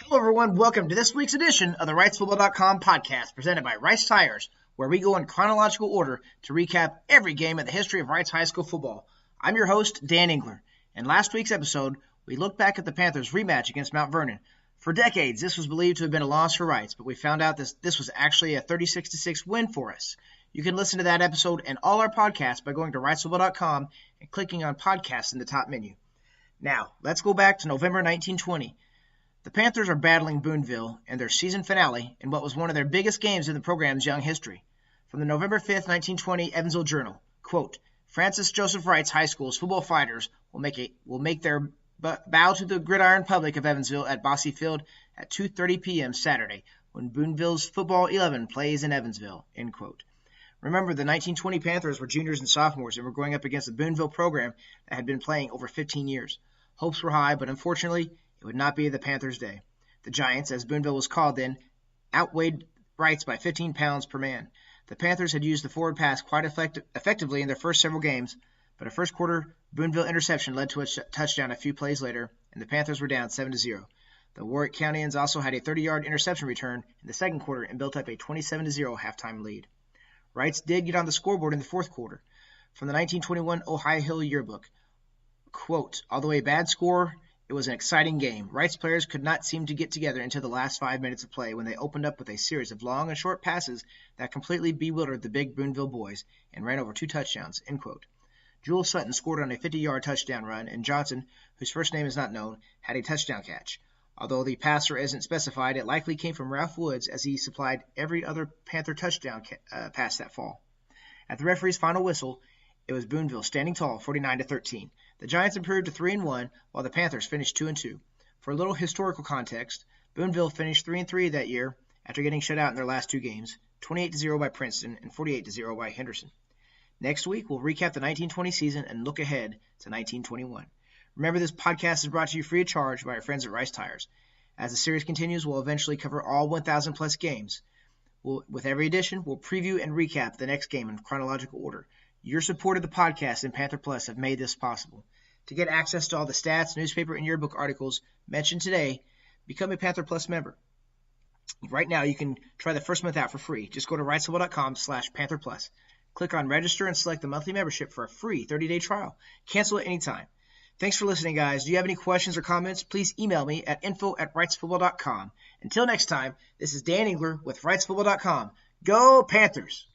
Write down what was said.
Hello, everyone. Welcome to this week's edition of the ReitzFootball.com podcast, presented by Reitz Tires, where we go in chronological order to recap every game in the history of Reitz High School football. I'm your host, Dan Engler. In last week's episode, we looked back at the Panthers' rematch against Mount Vernon. For decades, this was believed to have been a loss for Reitz, but we found out this was actually a 36-6 win for us. You can listen to that episode and all our podcasts by going to ReitzFootball.com and clicking on podcasts in the top menu. Now, let's go back to November 1920. The Panthers are battling Boonville in their season finale in what was one of their biggest games in the program's young history. From the November 5th, 1920 Evansville Journal, quote, Francis Joseph Reitz High School's football fighters will make their bow to the gridiron public of Evansville at Bosse Field at 2:30 p.m. Saturday when Boonville's football 11 plays in Evansville, end quote. Remember, the 1920 Panthers were juniors and sophomores and were going up against the Boonville program that had been playing over 15 years. Hopes were high, but unfortunately, it would not be the Panthers' day. The Giants, as Boonville was called then, outweighed Reitz by 15 pounds per man. The Panthers had used the forward pass quite effectively in their first several games, but a first quarter Boonville interception led to a touchdown a few plays later, and the Panthers were down 7-0. The Warwick Countyans also had a 30-yard interception return in the second quarter and built up a 27-0 halftime lead. Reitz did get on the scoreboard in the fourth quarter. From the 1921 Ohio Hill yearbook, quote, although a bad score, it was an exciting game. Reitz players could not seem to get together until the last 5 minutes of play when they opened up with a series of long and short passes that completely bewildered the big Boonville boys and ran over 2 touchdowns, end quote. Jewel Sutton scored on a 50-yard touchdown run, and Johnson, whose first name is not known, had a touchdown catch. Although the passer isn't specified, it likely came from Ralph Woods as he supplied every other Panther touchdown pass that fall. At the referee's final whistle, it was Boonville standing tall, 49-13. The Giants improved to 3-1, while the Panthers finished 2-2. For a little historical context, Boonville finished 3-3 that year after getting shut out in their last 2 games, 28-0 by Princeton and 48-0 by Henderson. Next week, we'll recap the 1920 season and look ahead to 1921. Remember, this podcast is brought to you free of charge by our friends at Reitz Tires. As the series continues, we'll eventually cover all 1,000-plus games. With every edition, we'll preview and recap the next game in chronological order. Your support of the podcast and Panther Plus have made this possible. To get access to all the stats, newspaper, and yearbook articles mentioned today, become a Panther Plus member. Right now, you can try the first month out for free. Just go to ReitZfootball.com/Panther Plus. Click on Register and select the monthly membership for a free 30-day trial. Cancel at any time. Thanks for listening, guys. Do you have any questions or comments? Please email me at info@ReitZfootball.com. Until next time, this is Dan Engler with ReitZfootball.com. Go Panthers!